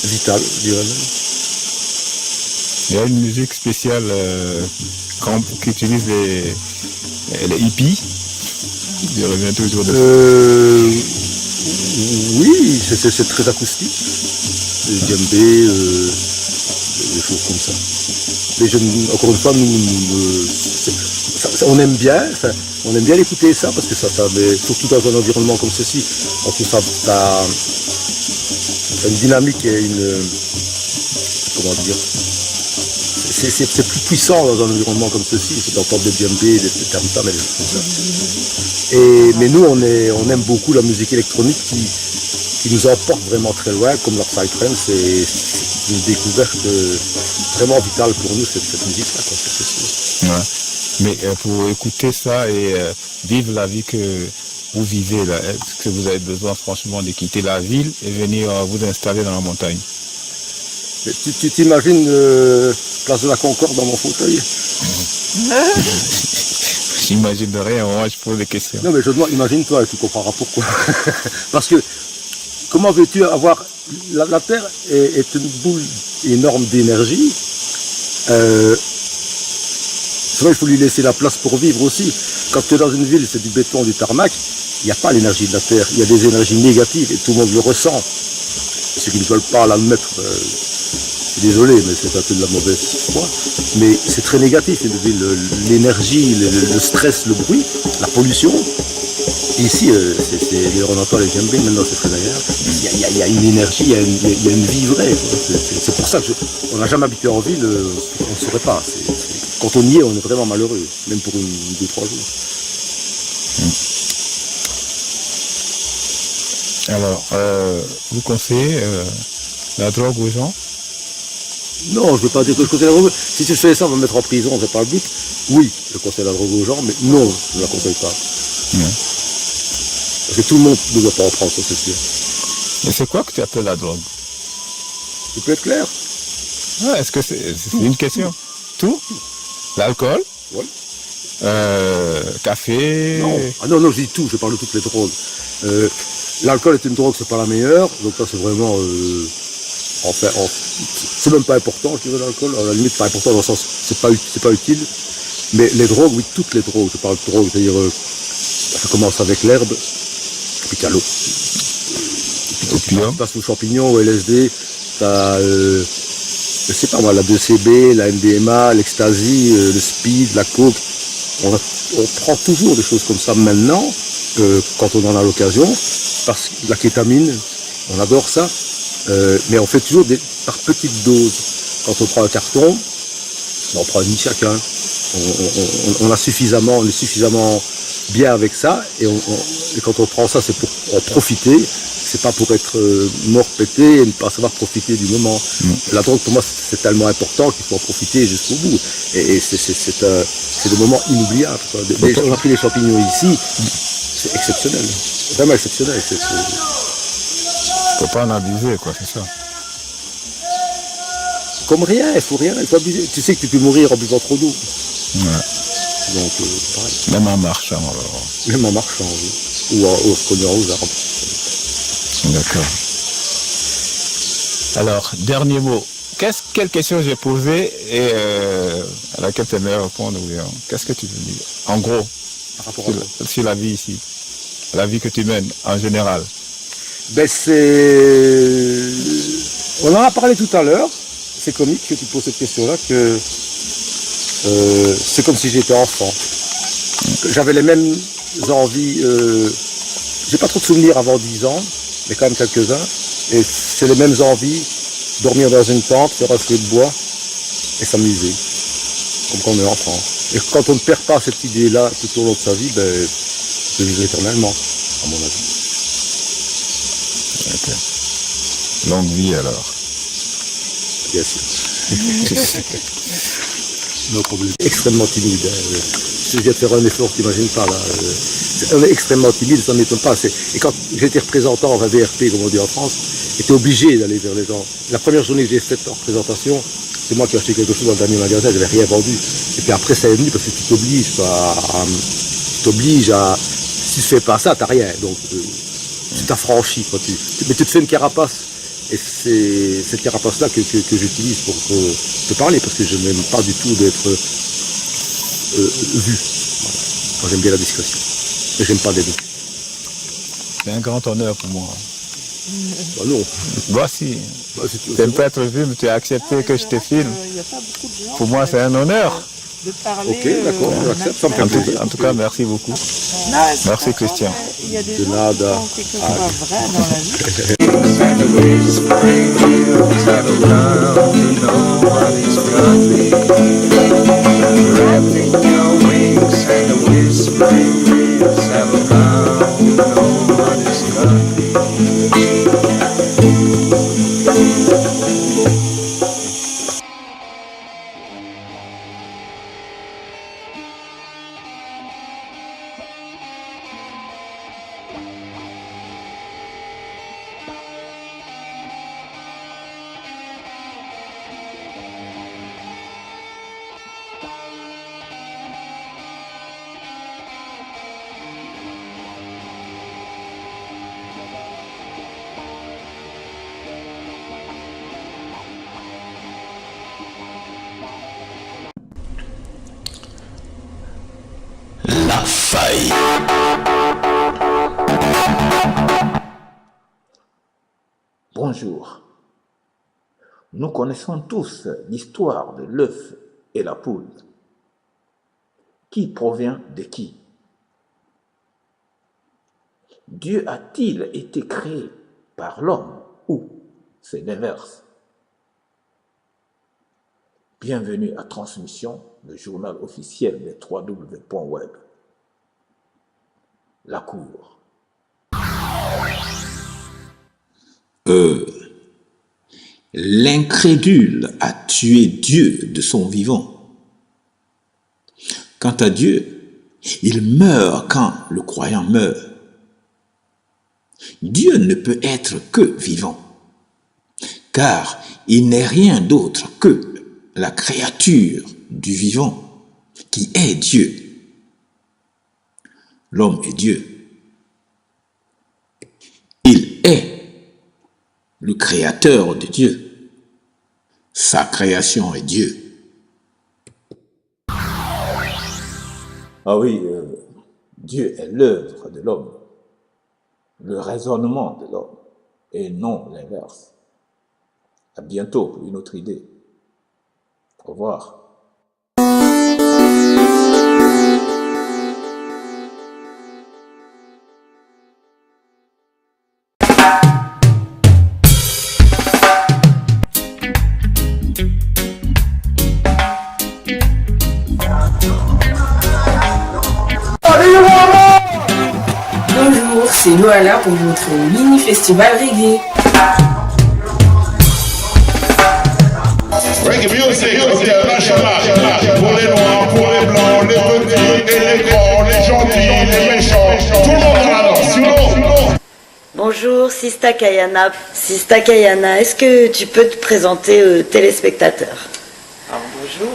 Speaker 18: Vitale, je dirais même.
Speaker 17: Il y a une musique spéciale qui utilise les hippies. Je reviens toujours de
Speaker 18: Oui, c'est très acoustique. Les djembés, des choses comme ça. Les jeunes, encore une fois, on aime bien l'écouter ça parce que ça met, surtout dans un environnement comme ceci, on trouve ça une dynamique et comment dire, c'est plus puissant dans un environnement comme ceci, c'est d'entendre des djembés, des tam-tams et des choses comme ça. Mais nous, on aime beaucoup la musique électronique qui nous emporte vraiment très loin, comme la psytrance, c'est une découverte vraiment vitale pour nous, cette musique-là, c'est sûr.
Speaker 17: Ouais. Mais pour écouter ça et vivre la vie que vous vivez là, est-ce que vous avez besoin franchement de quitter la ville et venir vous installer dans la montagne?
Speaker 18: Mais tu t'imagines place de la Concorde dans mon fauteuil?
Speaker 17: J'imagine rien, moi je pose des questions.
Speaker 18: Non mais je demande, imagine-toi, tu comprendras pourquoi. Parce que comment veux-tu avoir... La Terre est une boule énorme d'énergie. Souvent il faut lui laisser la place pour vivre aussi. Quand tu es dans une ville, c'est du béton, du tarmac, il n'y a pas l'énergie de la Terre, il y a des énergies négatives et tout le monde le ressent. Ceux qui ne veulent pas l'admettre, je suis désolé, mais c'est un peu de la mauvaise foi. Mais c'est très négatif une ville, l'énergie, le stress, le bruit, la pollution. Et ici, on entend les djembés, maintenant c'est très agréable. Il y a une énergie, il y a une vie vraie. C'est pour ça qu'on n'a jamais habité en ville, on ne saurait pas. Quand on y est, on est vraiment malheureux, même pour 2-3 jours.
Speaker 17: Alors, vous conseillez la drogue aux gens?
Speaker 18: Non, je ne veux pas dire que je conseille la drogue. Si tu fais ça, on va me mettre en prison, c'est pas le but. Oui, je conseille la drogue aux gens, mais non, je ne la conseille pas. Parce que tout le monde ne doit pas en prendre, ça c'est sûr.
Speaker 17: Et c'est quoi que tu appelles la drogue?
Speaker 18: Tu peux être clair?
Speaker 17: Ouais, est-ce que c'est une question? Tout? L'alcool?
Speaker 18: Oui.
Speaker 17: Café?
Speaker 18: Non, je dis tout, je parle de toutes les drogues. L'alcool est une drogue, c'est pas la meilleure, donc là c'est vraiment... c'est même pas important, je dirais, l'alcool, à la limite pas important dans le sens, c'est pas utile. Mais les drogues, oui, toutes les drogues, je parle de drogues, c'est-à-dire, ça commence avec l'herbe, puis t'as l'eau. Tu passes sous champignon, au LSD, t'as, je sais pas moi, la 2CB, la MDMA, l'ecstasy, le speed, la coke. On prend toujours des choses comme ça maintenant, quand on en a l'occasion, parce que la kétamine, on adore ça, mais on fait toujours par petites doses. Quand on prend un carton, on prend une demi chacun. On est suffisamment bien avec ça, et quand on prend ça, c'est pour en profiter, c'est pas pour être mort pété et ne pas savoir profiter du moment. La drogue, pour moi, c'est tellement important qu'il faut en profiter jusqu'au bout. Et c'est des moments inoubliables. On a pris les champignons ici, c'est exceptionnel, vraiment exceptionnel.
Speaker 17: Faut pas en abuser, quoi, c'est ça.
Speaker 18: Comme rien, il faut abuser. Tu sais que tu peux mourir en buvant trop d'eau.
Speaker 17: Ouais.
Speaker 18: Donc, pareil.
Speaker 17: Même en marchant, alors.
Speaker 18: Même en marchant, oui. Ou en se cognant aux arbres.
Speaker 17: D'accord. Alors, dernier mot. Quelle question j'ai posée et à laquelle tu aimerais répondre, William? Qu'est-ce que tu veux dire? En gros, sur la vie ici. La vie que tu mènes, en général.
Speaker 18: On en a parlé tout à l'heure. C'est comique que tu poses cette question-là, que c'est comme si j'étais enfant. J'avais les mêmes envies. J'ai pas trop de souvenirs avant 10 ans, mais quand même quelques-uns. Et c'est les mêmes envies, dormir dans une tente, faire un feu de bois et s'amuser, comme quand on est enfant. Et quand on ne perd pas cette idée-là tout au long de sa vie, on peut vivre éternellement, à mon avis.
Speaker 17: Okay. Longue vie alors.
Speaker 18: Bien sûr. No problème. Extrêmement timide. Je viens de faire un effort, tu n'imagines pas là. On est extrêmement timide, ça ne m'étonne pas. Et quand j'étais représentant en VRP, comme on dit en France, j'étais obligé d'aller vers les gens. La première journée que j'ai faite en représentation, c'est moi qui ai acheté quelque chose dans le dernier magasin, je n'avais rien vendu. Et puis après ça est venu parce que tu t'obliges à t'oblige à... Si tu fais pas ça, t'as rien. Donc, tu t'affranchis. Mais tu te fais une carapace. Et c'est cette carapace-là que j'utilise pour te parler, parce que je n'aime pas du tout d'être vu. Voilà. Moi, j'aime bien la discrétion. Mais j'aime pas d'être vu.
Speaker 17: C'est un grand honneur pour moi.
Speaker 18: Bah non.
Speaker 17: Voici. Tu n'aimes pas être vu, mais tu as accepté que je te filme. Pour moi, c'est un honneur.
Speaker 18: Ok, d'accord, j'accepte. Ça me fait plaisir.
Speaker 17: En tout cas, merci beaucoup. Merci, Christian.
Speaker 18: De nada.
Speaker 1: La faille. Bonjour. Nous connaissons tous l'histoire de l'œuf et la poule. Qui provient de qui? Dieu a-t-il été créé par l'homme ou c'est l'inverse? Bienvenue à Transmission, le journal officiel des www.web. La cour. L'incrédule a tué Dieu de son vivant. Quant à Dieu, il meurt quand le croyant meurt. Dieu ne peut être que vivant, car il n'est rien d'autre que la créature du vivant, qui est Dieu. L'homme est Dieu. Il est le créateur de Dieu. Sa création est Dieu. Ah oui, Dieu est l'œuvre de l'homme, le raisonnement de l'homme, et non l'inverse. À bientôt pour une autre idée. Au revoir.
Speaker 8: Bonjour, c'est Noala pour votre mini-festival reggae.
Speaker 10: Reggae music international. Pour les noirs, pour les blancs, les petits et les grands, les gentils, les méchants. Tout le monde dans la danse, tout le monde.
Speaker 20: Bonjour, Sista Kayana. Sista Kayana, est-ce que tu peux te présenter aux téléspectateurs?
Speaker 21: Alors bonjour,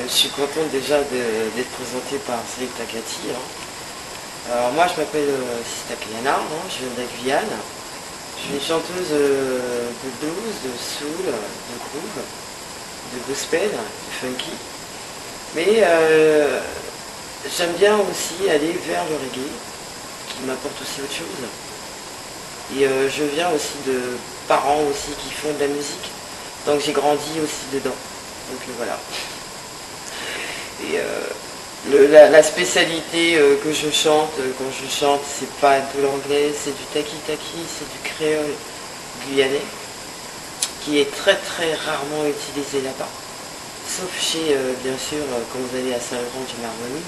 Speaker 21: je suis contente déjà d'être présentée par Céline Takati. Alors moi je m'appelle Sista Kayana, je viens de la Guyane. Je suis une chanteuse de blues, de soul, de groove, de gospel, de funky. Mais j'aime bien aussi aller vers le reggae, qui m'apporte aussi autre chose. Et je viens aussi de parents aussi qui font de la musique, donc j'ai grandi aussi dedans. Donc voilà. Et la spécialité que je chante, quand je chante, c'est pas de l'anglais, c'est du taki-taki, c'est du créole guyanais, qui est très très rarement utilisé là-bas. Sauf chez, bien sûr, quand vous allez à Saint-Laurent-du-Maroni,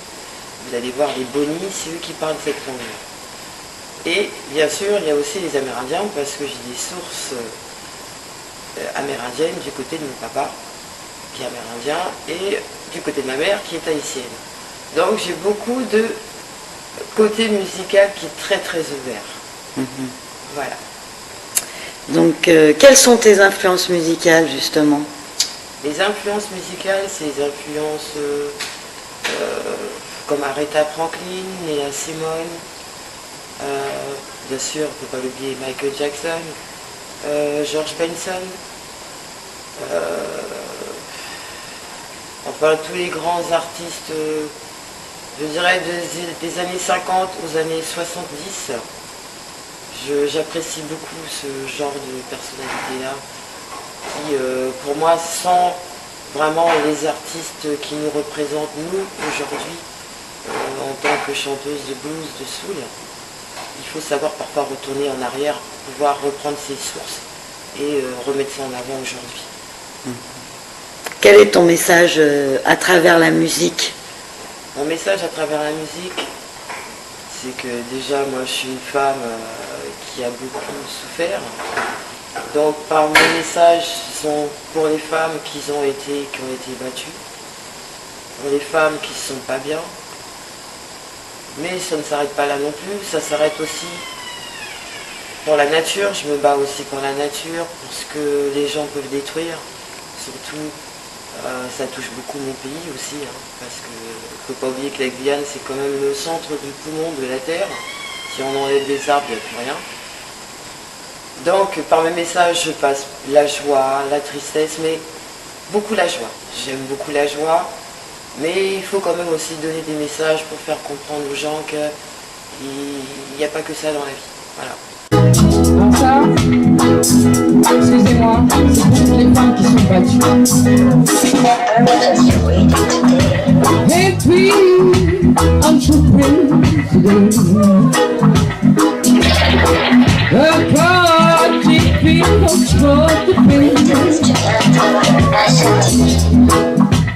Speaker 21: vous allez voir les Bonnies, c'est eux qui parlent cette langue-là. Et bien sûr, il y a aussi les Amérindiens, parce que j'ai des sources amérindiennes du côté de mon papa, qui est amérindien, et du côté de ma mère, qui est haïtienne. Donc j'ai beaucoup de côté musical qui est très très ouvert. Voilà.
Speaker 20: Donc, quelles sont tes influences musicales, justement?
Speaker 21: Les influences musicales, c'est les influences comme Aretha Franklin, Nina Simone, bien sûr, on ne peut pas l'oublier, Michael Jackson, George Benson, enfin tous les grands artistes, je dirais des années 50 aux années 70. J'apprécie beaucoup ce genre de personnalité-là, qui pour moi sont vraiment les artistes qui nous représentent, nous, aujourd'hui, en tant que chanteuse de blues, de soul. Il faut savoir parfois retourner en arrière, pouvoir reprendre ses sources et remettre ça en avant aujourd'hui.
Speaker 20: Quel est ton message à travers la musique?
Speaker 21: Mon message à travers la musique, c'est que déjà moi je suis une femme qui a beaucoup souffert. Donc par mes messages sont pour les femmes qui ont été battues, pour les femmes qui ne se sentent pas bien. Mais ça ne s'arrête pas là non plus, ça s'arrête aussi pour la nature. Je me bats aussi pour la nature, pour ce que les gens peuvent détruire. Surtout, ça touche beaucoup mon pays aussi, hein, parce qu'il ne faut pas oublier que la Guyane, c'est quand même le centre du poumon de la Terre. Si on enlève des arbres, il n'y a plus rien. Donc, par mes messages, je passe la joie, la tristesse, mais beaucoup la joie. J'aime beaucoup la joie, mais il faut quand même aussi donner des messages pour faire comprendre aux gens qu'il n'y a pas que ça dans la vie. Voilà.
Speaker 8: Alors ça, excusez-moi, c'est pour toutes les femmes qui sont battues. Et puis, I'm so today. The God keep control the pain.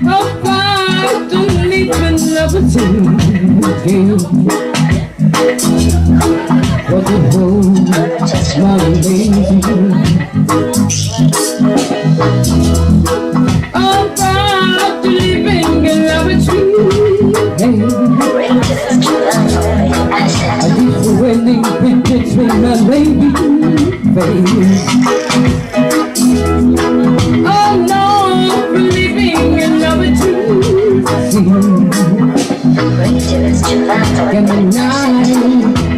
Speaker 8: Oh, God, don't even love a thing again. What the whole my baby. Oh, God, to living in love a tree. I keep the wedding pictures with my baby face. Oh no, living in love a tree. Can the night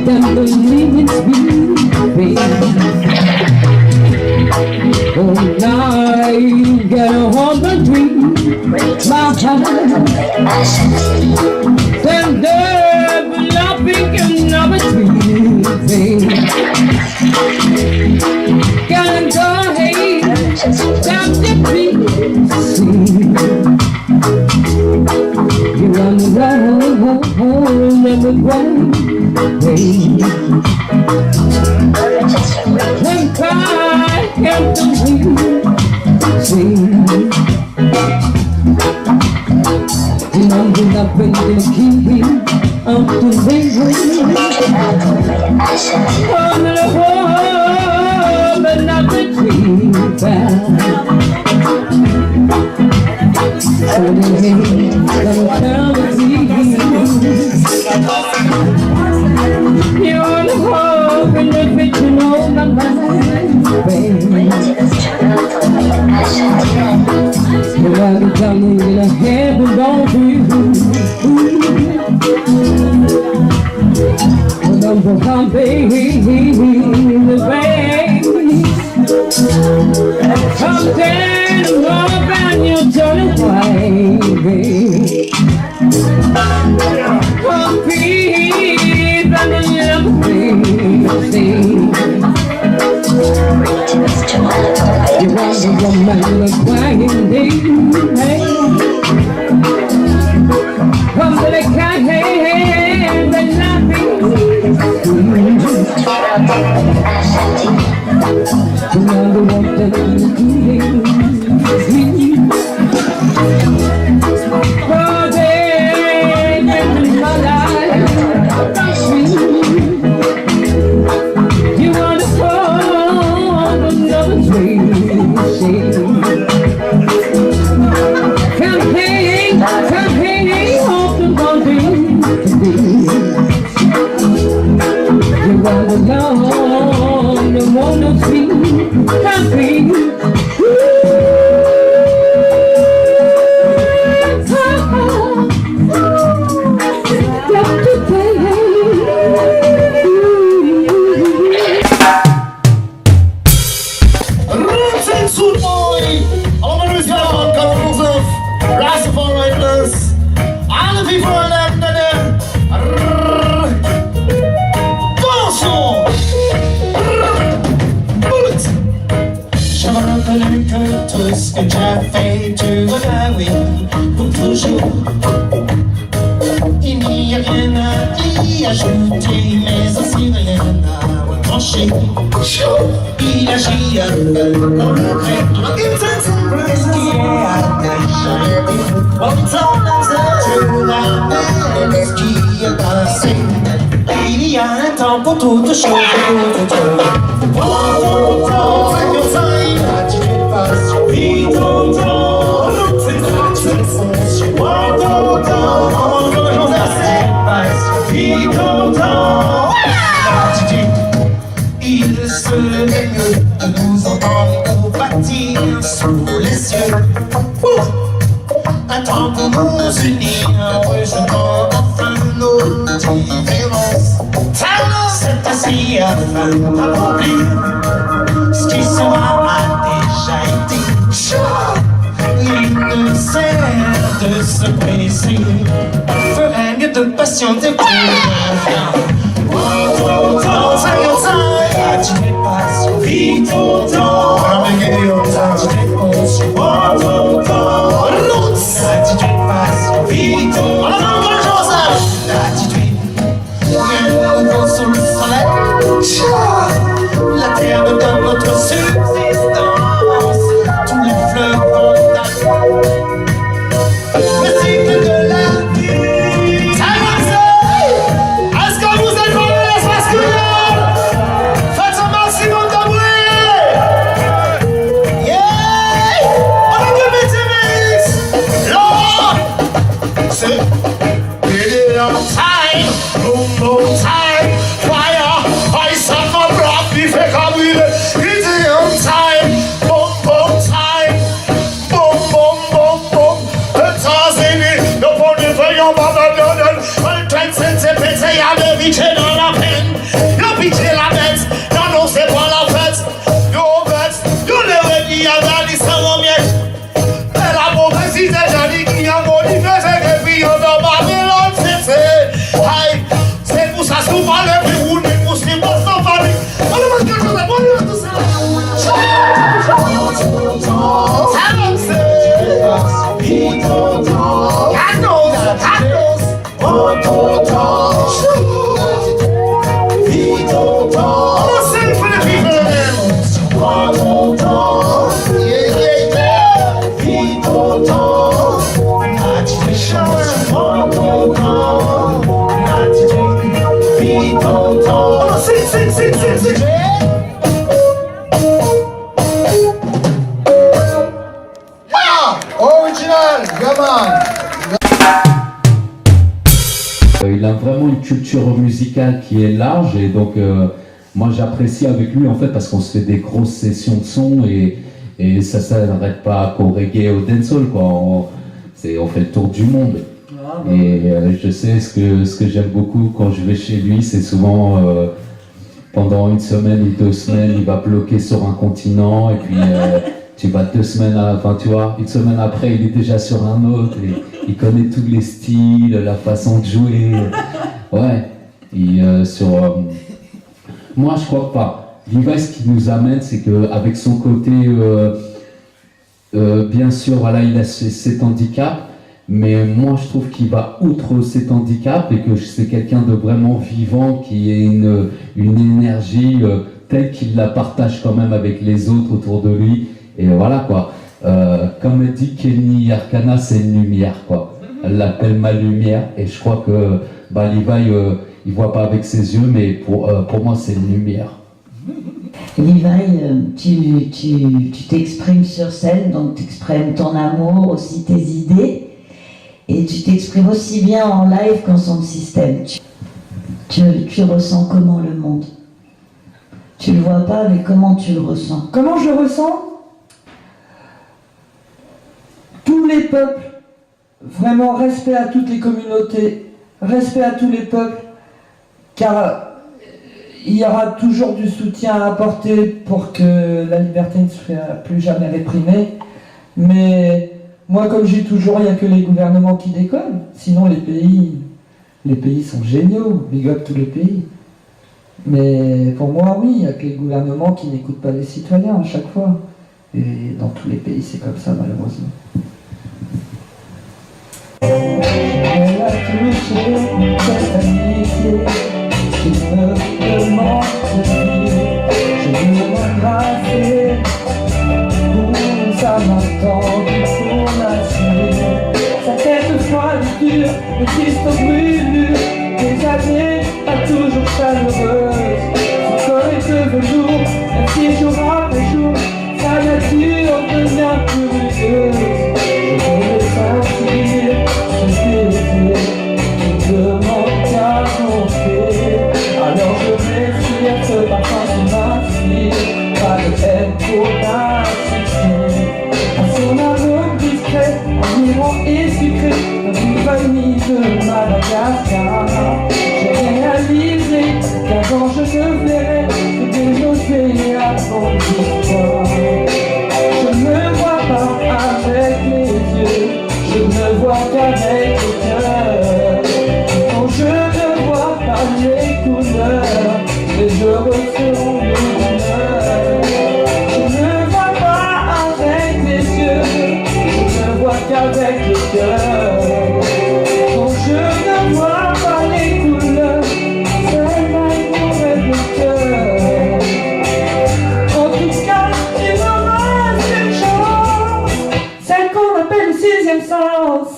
Speaker 8: then believe it's me, oh, night, gotta hold my dream, my heart. Then developing another dream, gotta go ahead, stop the beat. You run the road and the ground. When cry can't sing. Numbing up in the key of the rain. On the wall, but not the tree back. So the rain gonna tell the sea. You're the hope and the vision of my life, baby. You're all the time in a heaven born for you. Number one, baby, the baby. Come down and walk and you'll turn away, baby. Oh, please, I love you. You are the woman that's crying, baby. Come to the cat, and nothing. You are the one that you do. Oh, baby, in my life, you are the one another dream. Campaign, hope to go dream. You are the one that wanna see happy.
Speaker 2: déjà fait, tu vas oui, pour toujours. Il n'y a rien à y ajouter, mais aussi rien à retrancher. Il agit à concret, ce qui est attaché. Autant tu rappelles ce qui est passé. Il y a un temps pour toute chose, pour toute chose. Take your time, vite ton temps, c'est toi qui te fonces. Vite ton temps, il serait mieux de nous entendre bâtir sous les cieux. Un temps pour nous unir, rejetant enfin nos différences. C'est ainsi afin d'accomplir ce qui sera déjà été. Il ne sert de se presser, ferait mieux de patienter pour tu dépasses vite ton temps, tu défonces tu dépasses vite ton temps, rien nouveau sous le soleil, la terre nous donne notre subsistance, tous les fleurs vont d'amour, le cycle de la vie. Est-ce que vous êtes dans l'espace masculin? Faites un maximum de bruit. Yeah! On a deux métiers. Là, c'est time, boom time, fire, ice on my block, il fait comme il est. It's time, boom time, boom. États-Unis, nos bonnes feuilles en bas de Trade Center, pété à vérifier dans la peine. Yo pitché la bête, non, c'est pas la fête. Yo bête, yo le ready à la liste en miette. Et la mauvaise idée, j'ai dit qu'il y a mon idée, c'est que puis on doit Babylone, c'est. Aïe, c'est pour ça souvent le plus roule, mais pour ce qui passe en famille. On ne va pas faire tout ça. Ça va, c'est. Vite ton temps. Canos. Vite ton temps. Vite ton temps. On sait pour les vivre. Prends ton temps. Vite ton temps. As-tu fait chance? Prends ton temps. Vite ton temps. C'est.
Speaker 22: Original, gamin.
Speaker 23: Il a vraiment une culture musicale qui est large et donc moi j'apprécie avec lui en fait parce qu'on se fait des grosses sessions de son et ça s'arrête pas qu'au reggae au dancehall quoi. On fait le tour du monde. Et je sais ce que j'aime beaucoup quand je vais chez lui, c'est souvent pendant une semaine ou 2 semaines, il va bloquer sur un continent et puis tu vas 2 semaines, enfin tu vois, une semaine après il est déjà sur un autre et il connaît tous les styles, la façon de jouer. Ouais, et moi je crois pas. Levi, ce qui nous amène, c'est qu'avec son côté, bien sûr, voilà, il a cet handicap, mais moi je trouve qu'il va outre cet handicap et que c'est quelqu'un de vraiment vivant, qui a une énergie telle qu'il la partage quand même avec les autres autour de lui. Et voilà quoi. Comme dit Kenny Arcana, c'est une lumière quoi. Elle l'appelle ma lumière et je crois que Levi, il voit pas avec ses yeux, mais pour moi c'est une lumière.
Speaker 24: Levi, tu t'exprimes sur scène, donc tu exprimes ton amour, aussi tes idées, et tu t'exprimes aussi bien en live qu'en son système. Tu ressens comment le monde? Tu le vois pas, mais comment tu le ressens?
Speaker 22: Comment je ressens? Tous les peuples, vraiment respect à toutes les communautés, respect à tous les peuples, car il y aura toujours du soutien à apporter pour que la liberté ne soit plus jamais réprimée. Mais moi, comme je dis toujours, il n'y a que les gouvernements qui déconnent. Sinon, les pays sont géniaux, big up tous les pays. Mais pour moi, oui, il n'y a que les gouvernements qui n'écoutent pas les citoyens à chaque fois. Et dans tous les pays, c'est comme ça, malheureusement. Elle a touché cette amitié qui me demande de vivre. Je veux m'embrasser pour ça m'attend pour m'assurer. Sa tête froide et dure, le triste brûlure, des années pas toujours chaleureuse. Son corps est de velours, même si jour après jour, sa nature devient plus rugueuse. Je veux sentir ce désir qui demande qu'à monter. Alors je respire ce parfum qui m'inspire, pas de haine pour m'insister. À son arôme discret, enivrant et sucré, comme une vanille de Madagascar. J'ai réalisé qu'avant je ne verrais que des océans d'histoire. Je ne vois pas avec les yeux, je ne vois qu'avec le cœur. Non, je ne vois pas les couleurs, mais je ressens le bonheur. Je ne vois pas avec les yeux, je ne vois qu'avec le cœur. Non, je ne vois pas les couleurs, celle-là est le cœur. En tout cas, il me reste une chance, celle qu'on appelle le sixième sens.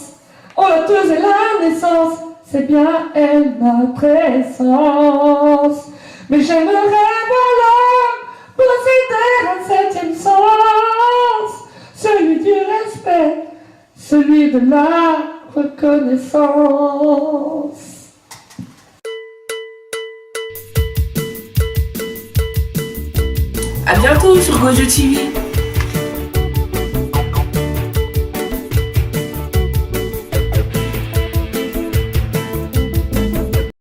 Speaker 22: Oh, la teuse est la naissance, c'est bien elle ma présence. Mais j'aimerais voir l'homme posséder un septième sens, celui du respect, celui de la reconnaissance.
Speaker 3: À bientôt sur Gojo TV.